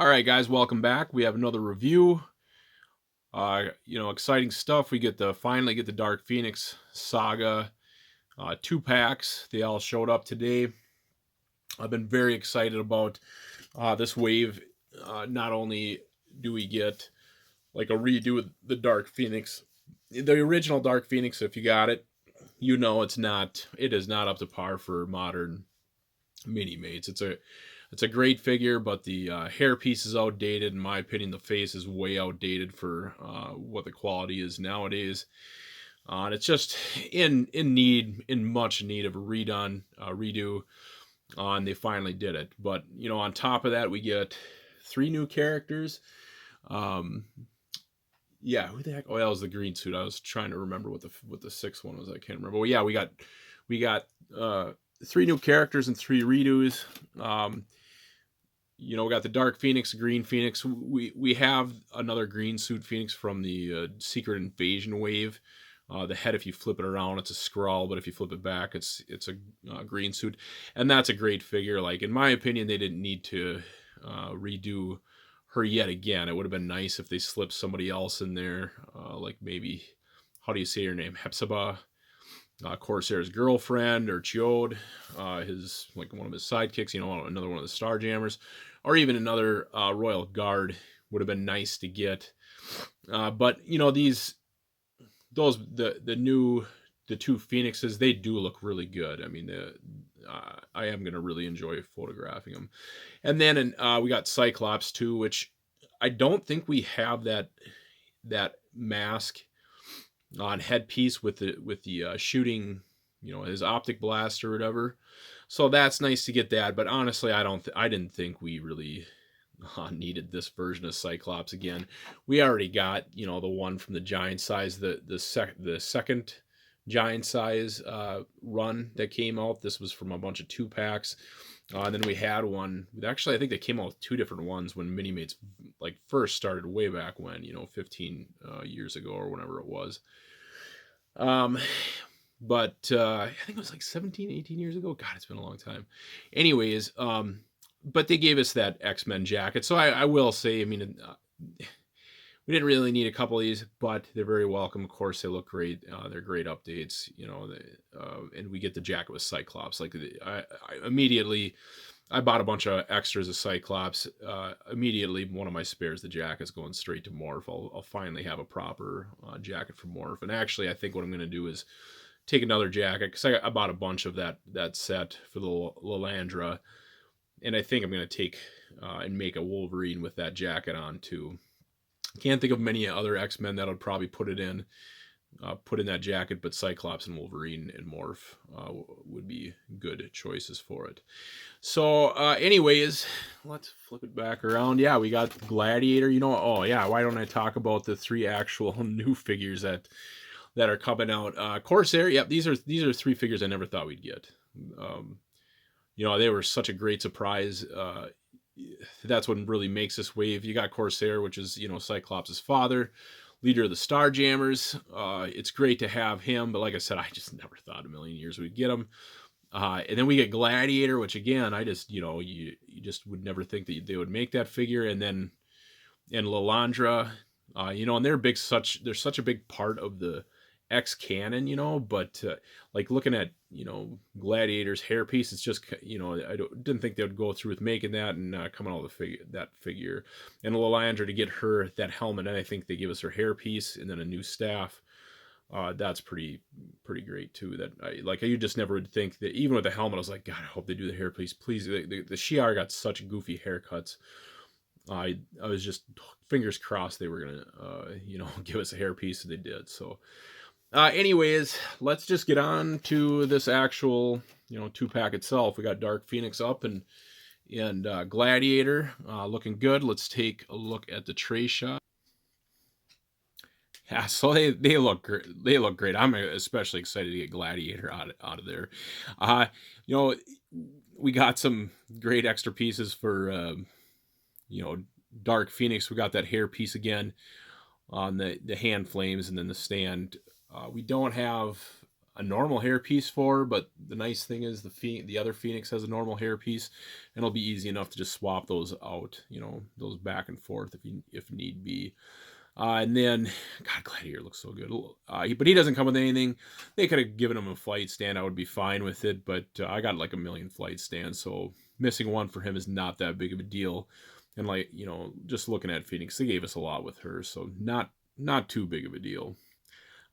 All right, guys, welcome back. We have another review. Exciting stuff. We finally get the Dark Phoenix Saga 2 packs. They all showed up today. I've been very excited about this wave. Not only do we get like a redo of the Dark Phoenix, the original Dark Phoenix. If you got it, you know it is not up to par for modern Minimates. It's a great figure, but the hairpiece is outdated. In my opinion, the face is way outdated for what the quality is nowadays. And it's just in much need of a redo. And they finally did it. But on top of that, we get 3 new characters. Yeah, who the heck? Oh, that was the green suit. I was trying to remember what the sixth one was. I can't remember. Well, yeah, we got 3 new characters and 3 redos. We got the Dark Phoenix, Green Phoenix. We have another green suit Phoenix from the Secret Invasion wave. The head, if you flip it around, it's a scroll, but if you flip it back, it's a green suit, and that's a great figure. Like, in my opinion, they didn't need to redo her yet again. It would have been nice if they slipped somebody else in there, like maybe, how do you say her name, Hepzibah, Corsair's girlfriend, or Chiode, his, like, one of his sidekicks, another one of the Starjammers, or even another Royal Guard would have been nice to get. But the 2 Phoenixes, they do look really good. I mean, I am gonna really enjoy photographing them. And then we got Cyclops too, which I don't think we have that mask on headpiece with the shooting, his optic blast or whatever. So that's nice to get that. But honestly, I didn't think we really needed this version of Cyclops again. We already got the one from the giant size, the second giant size run that came out. This was from a bunch of 2 packs. And then we had one. Actually, I think they came out with 2 different ones when Minimates like first started way back when, 15 years ago or whenever it was. But I think it was like 17, 18 years ago. God, it's been a long time. Anyways, but they gave us that X-Men jacket. So I will say, I mean, we didn't really need a couple of these, but they're very welcome. Of course, they look great. They're great updates, and we get the jacket with Cyclops. Like, I immediately, I bought a bunch of extras of Cyclops. Immediately, one of my spares, the jacket's going straight to Morph. I'll finally have a proper jacket for Morph. And actually, I think what I'm going to do is take another jacket, because I bought a bunch of that set for the Lilandra. And I think I'm going to take and make a Wolverine with that jacket on too. Can't think of many other X-Men that would probably put in that jacket, but Cyclops and Wolverine and Morph would be good choices for it. So anyways, let's flip it back around. Yeah, we got Gladiator. Oh yeah, why don't I talk about the 3 actual new figures that are coming out? Corsair. Yep, these are 3 figures I never thought we'd get. They were such a great surprise. That's what really makes this wave. You got Corsair, which is, Cyclops' father, leader of the Starjammers. It's great to have him, but like I said, I just never thought a million years we'd get him. And then we get Gladiator, which again, I just, you just would never think that they would make that figure. And then, and Lilandra, and they're such a big part of the X canon, but like looking at, Gladiator's hairpiece, it's just, I didn't think they would go through with making that and coming out with that figure. And Lilandra, to get her that helmet, and I think they give us her hairpiece and then a new staff. That's pretty great too. That you just never would think that, even with the helmet, I was like, God, I hope they do the hairpiece, please. The Shi'ar got such goofy haircuts. I was just fingers crossed they were gonna give us a hairpiece, and they did. So anyways, let's just get on to this actual 2-pack itself. We got Dark Phoenix up and Gladiator looking good. Let's take a look at the tray shot. Yeah, so they look great. They look great. I'm especially excited to get Gladiator out of there. We got some great extra pieces for Dark Phoenix. We got that hair piece again on the hand flames, and then the stand. We don't have a normal hairpiece for, but the nice thing is the other Phoenix has a normal hairpiece, and it'll be easy enough to just swap those out, those back and forth if need be. And then, God, Gladiator looks so good. But he doesn't come with anything. They could have given him a flight stand. I would be fine with it. But I got like a million flight stands, so missing one for him is not that big of a deal. And just looking at Phoenix, they gave us a lot with her, so not too big of a deal.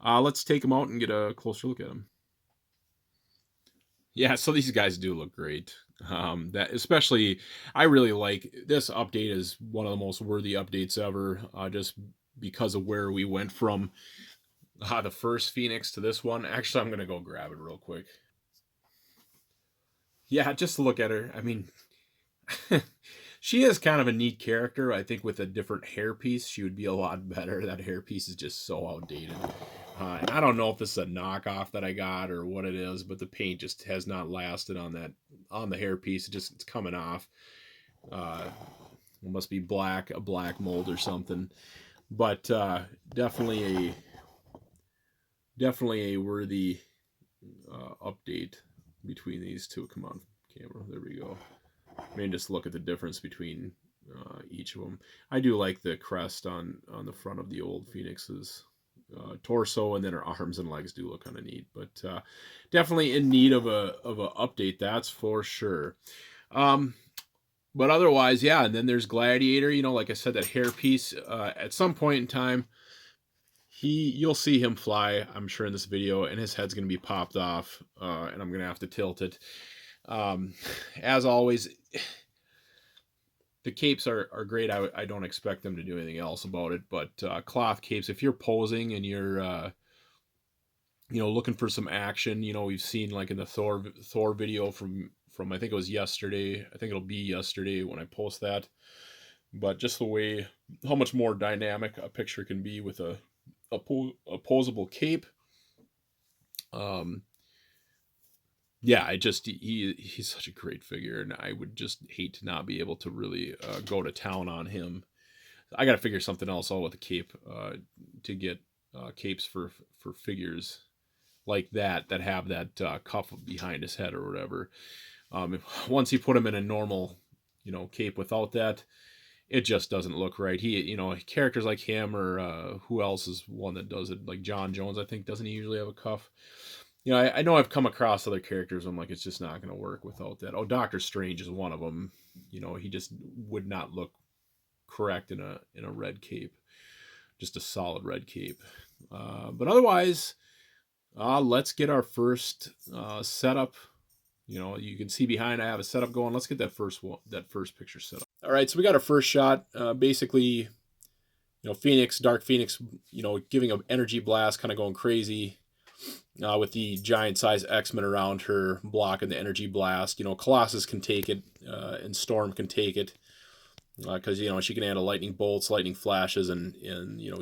Let's take him out and get a closer look at him. Yeah, so these guys do look great. That especially, I really like this update. Is one of the most worthy updates ever. Just because of where we went from the first Phoenix to this one. Actually, I'm gonna go grab it real quick. Yeah, just look at her. I mean, she is kind of a neat character. I think with a different hairpiece, she would be a lot better. That hairpiece is just so outdated. And I don't know if this is a knockoff that I got or what it is, but the paint just has not lasted on the hairpiece. It's coming off. It must be a black mold or something. But definitely a worthy update between these two. Come on, camera. There we go. I mean, just look at the difference between each of them. I do like the crest on the front of the old Phoenix's torso, and then her arms and legs do look kind of neat. But definitely in need of a update, that's for sure. But otherwise, yeah. And then there's Gladiator. Like I said, that hairpiece. At some point in time, you'll see him fly, I'm sure, in this video, and his head's going to be popped off, and I'm going to have to tilt it. As always, the capes are great. I don't expect them to do anything else about it, but cloth capes, if you're posing and you're looking for some action, we've seen like in the Thor video from I think it was yesterday. I think it'll be yesterday when I post that. But just the way how much more dynamic a picture can be with a posable cape. Yeah, he's such a great figure, and I would just hate to not be able to really go to town on him. I got to figure something else out with the cape to get capes for figures like that have that cuff behind his head or whatever. Once you put him in a normal, cape without that, it just doesn't look right. Characters like him or who else is one that does it? Like John Jones, I think, doesn't he usually have a cuff? I know I've come across other characters. I'm like, it's just not going to work without that. Oh, Doctor Strange is one of them. He just would not look correct in a red cape, just a solid red cape. But otherwise, let's get our first setup. You can see behind I have a setup going. Let's get that first picture set up. All right, so we got our first shot. Basically, Phoenix, Dark Phoenix, giving an energy blast, kind of going crazy. With the giant size X-Men around her blocking the energy blast. Colossus can take it, and Storm can take it. Because, she can handle lightning bolts, lightning flashes, and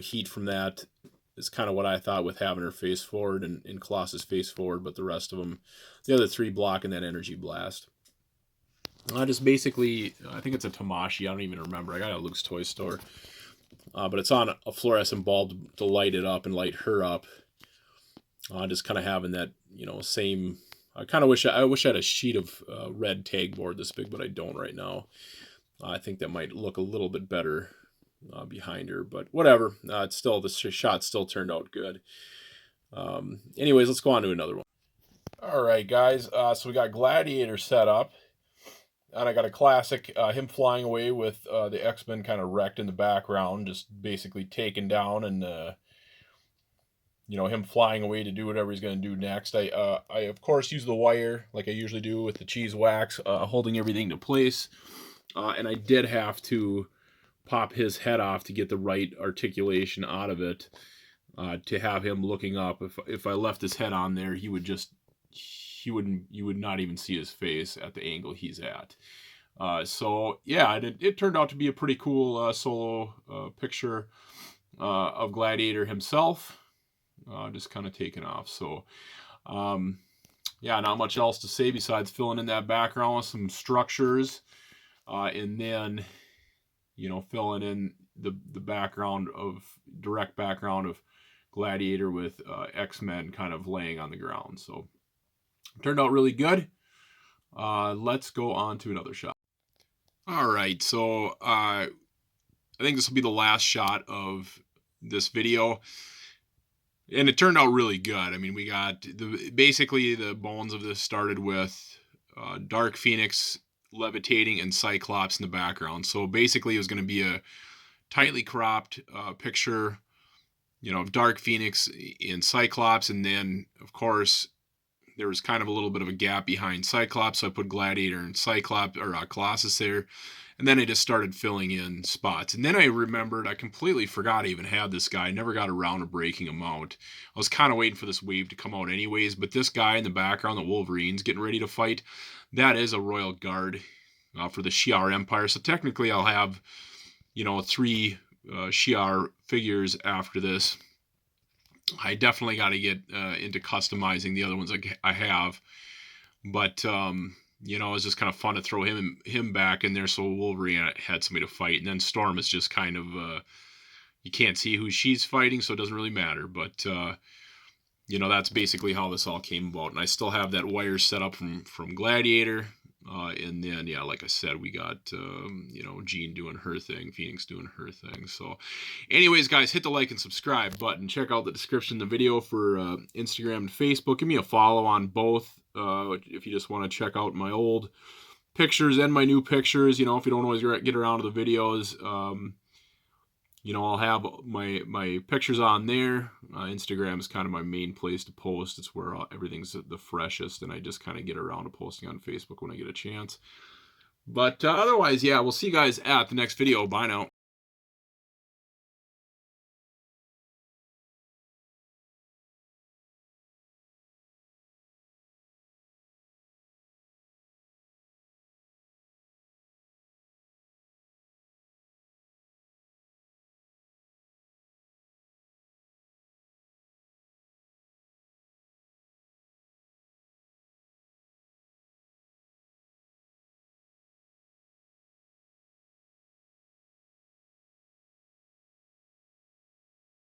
heat from that. Is kind of what I thought with having her face forward and Colossus face forward, but the rest of them, the other three blocking that energy blast. Just basically, I think it's a Tamashi. I don't even remember. I got it at Luke's toy store. But it's on a fluorescent bulb to light it up and light her up. Just kind of having that, same. I kind of wish I had a sheet of red tag board this big, but I don't right now. I think that might look a little bit better behind her, but whatever. It's still, the shot still turned out good. Anyways, let's go on to another one. All right, guys. So we got Gladiator set up, and I got a classic, him flying away with the X-Men kind of wrecked in the background, just basically taken down, and him flying away to do whatever he's going to do next. I of course use the wire like I usually do with the cheese wax, holding everything to place. And I did have to pop his head off to get the right articulation out of it, to have him looking up. If I left his head on there, you would not even see his face at the angle he's at. So yeah, it turned out to be a pretty cool solo picture of Gladiator himself, just kind of taking off. So yeah, not much else to say besides filling in that background with some structures, and then filling in the direct background of Gladiator with X-Men kind of laying on the ground. So turned out really good. Let's go on to another shot. All right, so I think this will be the last shot of this video. And it turned out really good. I mean, we got basically the bones of this started with Dark Phoenix levitating and Cyclops in the background. So basically it was going to be a tightly cropped picture, of Dark Phoenix and Cyclops. And then, of course, there was kind of a little bit of a gap behind Cyclops. So I put Gladiator and Cyclops, or Colossus there. And then I just started filling in spots. And then I remembered, I completely forgot I even had this guy. I never got around to breaking him out. I was kind of waiting for this wave to come out anyways. But this guy in the background, the Wolverine's getting ready to fight, that is a Royal Guard for the Shi'ar Empire. So technically I'll have, 3 Shi'ar figures after this. I definitely got to get into customizing the other ones I have. But... it was just kind of fun to throw him back in there so Wolverine had somebody to fight. And then Storm is just kind of, you can't see who she's fighting, so it doesn't really matter. But, that's basically how this all came about. And I still have that wire set up from Gladiator. And then, yeah, like I said, we got, Jean doing her thing, Phoenix doing her thing. So anyways, guys, hit the like and subscribe button. Check out the description of the video for Instagram and Facebook. Give me a follow on both. If you just want to check out my old pictures and my new pictures, if you don't always get around to the videos, I'll have my pictures on there. Instagram is kind of my main place to post. It's where everything's the freshest, and I just kind of get around to posting on Facebook when I get a chance. But otherwise, yeah, we'll see you guys at the next video. Bye now.